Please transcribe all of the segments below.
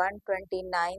129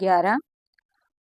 11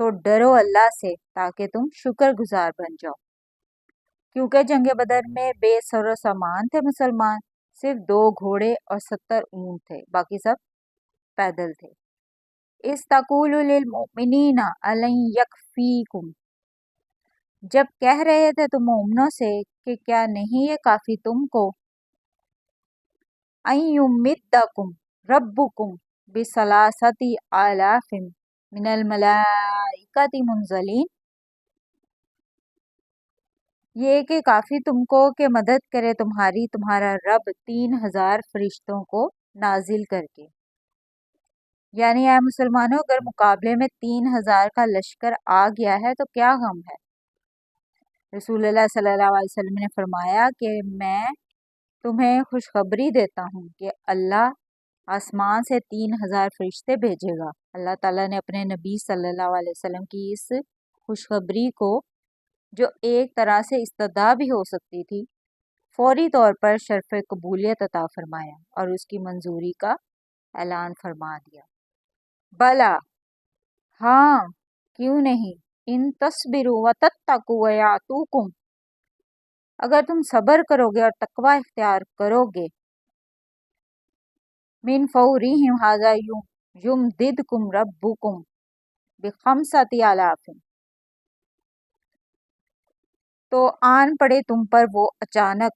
سو ڈرو اللہ سے تاکہ تم شکر گزار بن جاؤ، کیونکہ جنگ بدر میں بے سر و سامان تھے مسلمان، صرف 2 گھوڑے اور 70 اونٹ تھے، باقی سب پیدل تھے۔ استقول للمؤمنین الن یکفیکم، جب کہہ رہے تھے تم مومنوں سے کہ کیا نہیں یہ کافی تم کو، ان یمدکم ربکم بثلاثۃ آلاف من الملائکۃ منزلین، یہ کہ کافی تم کو کہ مدد کرے تمہارا رب 3000 فرشتوں کو نازل کر کے۔ یعنی اے مسلمانوں، اگر مقابلے میں 3000 کا لشکر آ گیا ہے تو کیا غم ہے؟ رسول اللہ صلی اللہ علیہ وسلم نے فرمایا کہ میں تمہیں خوشخبری دیتا ہوں کہ اللہ آسمان سے 3000 فرشتے بھیجے گا۔ اللہ تعالیٰ نے اپنے نبی صلی اللہ علیہ وسلم کی اس خوشخبری کو، جو ایک طرح سے استدعا بھی ہو سکتی تھی، فوری طور پر شرف قبولیت عطا فرمایا اور اس کی منظوری کا اعلان فرما دیا۔ بلا، ہاں کیوں نہیں، ان تصبروا وتتقوا ویاتوکم، اگر تم صبر کرو گے اور تقوی اختیار کرو گے، من فورہم ھذا یمددکم ربکم بخمسۃ آلاف، تو آن پڑے تم پر وہ اچانک،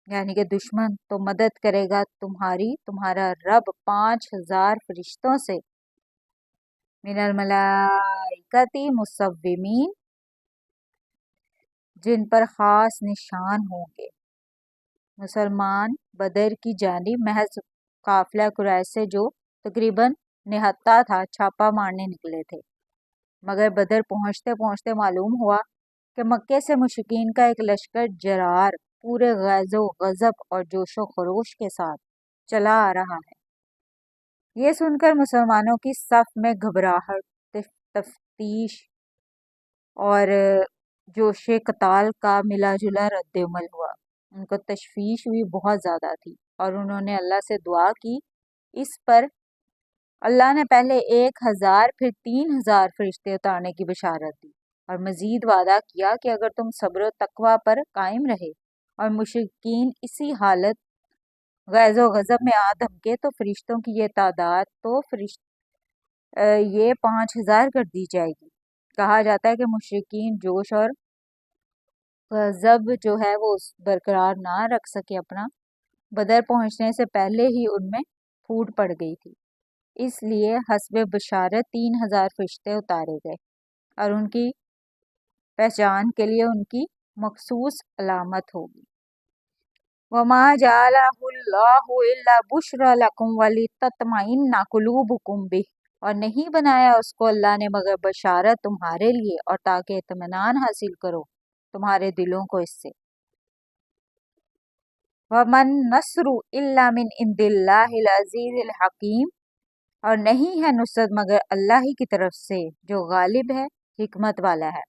یعنی کہ دشمن، تو مدد کرے گا تمہارا رب 5000 فرشتوں سے، من الملائکۃ مصومین، جن پر خاص نشان ہوں گے۔ مسلمان بدر کی جانب محض قافلہ قریش سے جو تقریباً نہتا تھا چھاپا مارنے نکلے تھے، مگر بدر پہنچتے پہنچتے معلوم ہوا کہ مکے سے مشرکین کا ایک لشکر جرار پورے غیظ و غضب اور جوش و خروش کے ساتھ چلا آ رہا ہے۔ یہ سن کر مسلمانوں کی صف میں گھبراہٹ، تفتیش اور جوش قتال کا ملا جلا رد عمل ہوا۔ ان کو تشویش بھی بہت زیادہ تھی اور انہوں نے اللہ سے دعا کی۔ اس پر اللہ نے پہلے 1000 پھر 3000 فرشتے اتارنے کی بشارت دی اور مزید وعدہ کیا کہ اگر تم صبر و تقوی پر قائم رہے اور مشرکین اسی حالت غیظ و غضب میں آ دھمکے تو فرشتوں کی یہ تعداد تو یہ 5000 کر دی جائے گی۔ کہا جاتا ہے کہ مشرکین جوش اور غضب جو ہے وہ برقرار نہ رکھ سکے اپنا، بدر پہنچنے سے پہلے ہی ان میں پھوٹ پڑ گئی تھی، اس لیے حسب بشارت 3000 فرشتے اتارے گئے اور ان کی پہچان کے لیے ان کی مخصوص علامت ہوگی۔ وما جعلہ اللہ الا بشرا لکم ولتطمئن قلوبکم بہ، اور نہیں بنایا اس کو اللہ نے مگر بشارت تمہارے لیے اور تاکہ اطمینان حاصل کرو تمہارے دلوں کو اس سے۔ ومن نصر الا من عند اللہ العزیز الحکیم، اور نہیں ہے نصرت مگر اللہ ہی کی طرف سے جو غالب ہے، حکمت والا ہے۔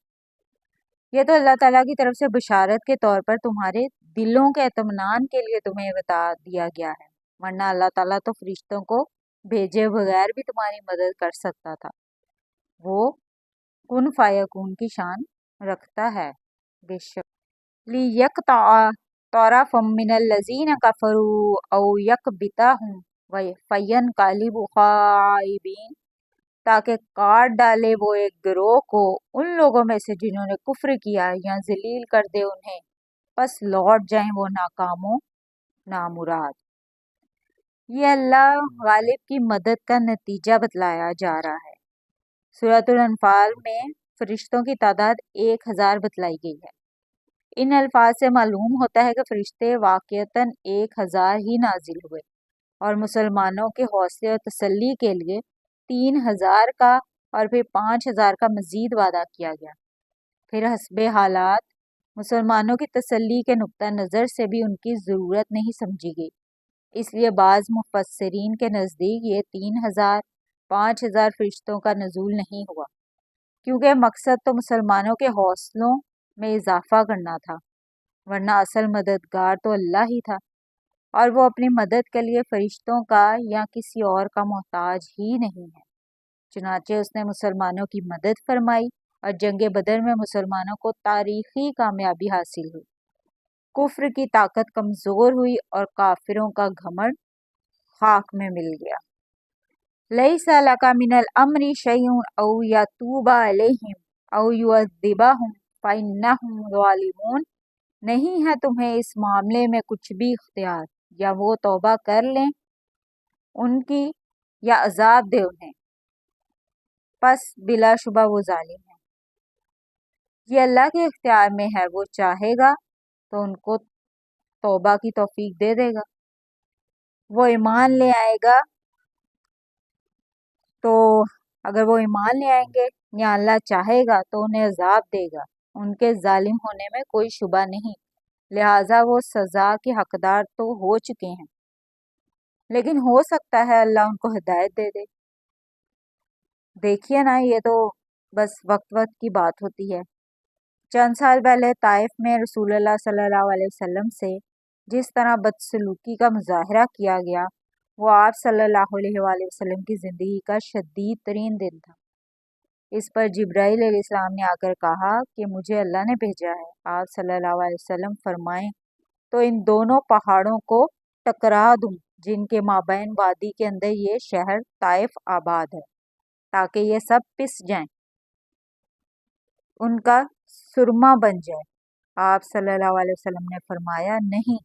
یہ تو اللہ تعالیٰ کی طرف سے بشارت کے طور پر تمہارے دلوں کے اطمینان کے لیے تمہیں بتا دیا گیا ہے، ورنہ اللہ تعالیٰ تو فرشتوں کو بھیجے بغیر بھی تمہاری مدد کر سکتا تھا۔ وہ کن فیکون کی شان رکھتا ہے بے شک۔ لیقطع طرفا من الذین کفروا او یکبتہم فینقلبوا خائبین، تاکہ کاٹ ڈالے وہ ایک گروہ کو ان لوگوں میں سے جنہوں نے کفر کیا، یا ذلیل کر دے انہیں پس لوٹ جائیں وہ ناکام و نامراد۔ یہ اللہ غالب کی مدد کا نتیجہ بتلایا جا رہا ہے۔ سورۃ الانفال میں فرشتوں کی تعداد 1000 بتلائی گئی ہے۔ ان الفاظ سے معلوم ہوتا ہے کہ فرشتے واقعتاً 1000 ہی نازل ہوئے اور مسلمانوں کے حوصلے اور تسلی کے لیے 3000 کا اور پھر 5000 کا مزید وعدہ کیا گیا۔ پھر حسب حالات مسلمانوں کی تسلی کے نقطہ نظر سے بھی ان کی ضرورت نہیں سمجھی گئی، اس لیے بعض مفسرین کے نزدیک یہ 3000 5000 فرشتوں کا نزول نہیں ہوا، کیونکہ مقصد تو مسلمانوں کے حوصلوں میں اضافہ کرنا تھا، ورنہ اصل مددگار تو اللہ ہی تھا اور وہ اپنی مدد کے لیے فرشتوں کا یا کسی اور کا محتاج ہی نہیں ہے۔ چنانچہ اس نے مسلمانوں کی مدد فرمائی اور جنگ بدر میں مسلمانوں کو تاریخی کامیابی حاصل ہوئی۔ کفر کی طاقت کمزور ہوئی اور کافروں کا گھمنڈ خاک میں مل گیا۔ لَيْسَ لَكَ مِنَ الْأَمْرِ شَيْءٌ أَوْ يَتُوبَ عَلَيْهِمْ أَوْ يُعَذِّبَهُمْ فَإِنَّهُمْ ظَالِمُونَ، نہیں ہے تمہیں اس معاملے میں کچھ بھی اختیار، یا وہ توبہ کر لیں ان کی یا عذاب دے انہیں، پس بلا شبہ وہ ظالم ہیں۔ یہ اللہ کے اختیار میں ہے، وہ چاہے گا تو ان کو توبہ کی توفیق دے دے گا، وہ ایمان لے آئے گا تو اگر وہ ایمان لے آئیں گے یا اللہ چاہے گا تو انہیں عذاب دے گا، ان کے ظالم ہونے میں کوئی شبہ نہیں، لہٰذا وہ سزا کے حقدار تو ہو چکے ہیں، لیکن ہو سکتا ہے اللہ ان کو ہدایت دے دے۔ دیکھیے نا، یہ تو بس وقت وقت کی بات ہوتی ہے۔ چند سال پہلے طائف میں رسول اللہ صلی اللہ علیہ وسلم سے جس طرح بدسلوکی کا مظاہرہ کیا گیا، وہ آپ صلی اللہ علیہ وآلہ وسلم کی زندگی کا شدید ترین دن تھا۔ اس پر جبرائیل علیہ السلام نے آ کر کہا کہ مجھے اللہ نے بھیجا ہے۔ آپ صلی اللہ علیہ وسلم فرمائیں تو ان دونوں پہاڑوں کو ٹکرا دوں جن کے مابین وادی کے اندر یہ شہر طائف آباد ہے، تاکہ یہ سب پس جائیں، ان کا سرما بن جائے۔ آپ صلی اللہ علیہ وسلم نے فرمایا، نہیں،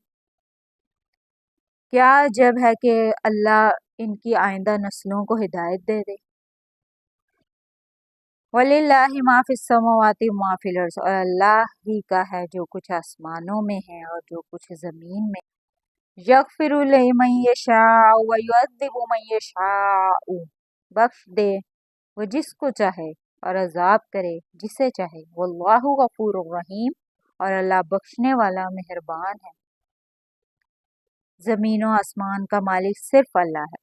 کیا عجب ہے کہ اللہ ان کی آئندہ نسلوں کو ہدایت دے دے۔ وَلِلَّهِ مَا فِي السَّمَاوَاتِ وَمَا فِي الْأَرْضِ، اور اللہ ہی کا ہے جو کچھ آسمانوں میں ہے اور جو کچھ زمین میں۔ یغفر لمن یشاء ویعذب من یشاء، بخش دے وہ جس کو چاہے اور عذاب کرے جسے چاہے۔ واللہ غفور الرحیم، اور اللہ بخشنے والا مہربان ہے۔ زمین و آسمان کا مالک صرف اللہ ہے،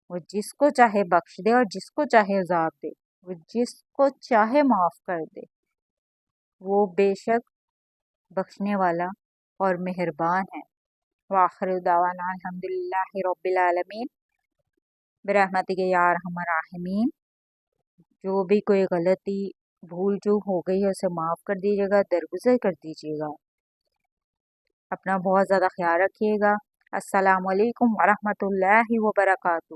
وہ جس کو چاہے بخش دے اور جس کو چاہے عذاب دے، وہ جس کو چاہے معاف کر دے، وہ بے شک بخشنے والا اور مہربان ہے۔ وآخر دعوانا الحمدللہ رب العالمین، برحمتک یا ارحم الراحمین۔ جو بھی کوئی غلطی بھول چوک ہو گئی ہے اسے معاف کر دیجیے گا، درگزر کر دیجیے گا۔ اپنا بہت زیادہ خیال رکھیے گا۔ السلام علیکم ورحمۃ اللہ وبرکاتہ۔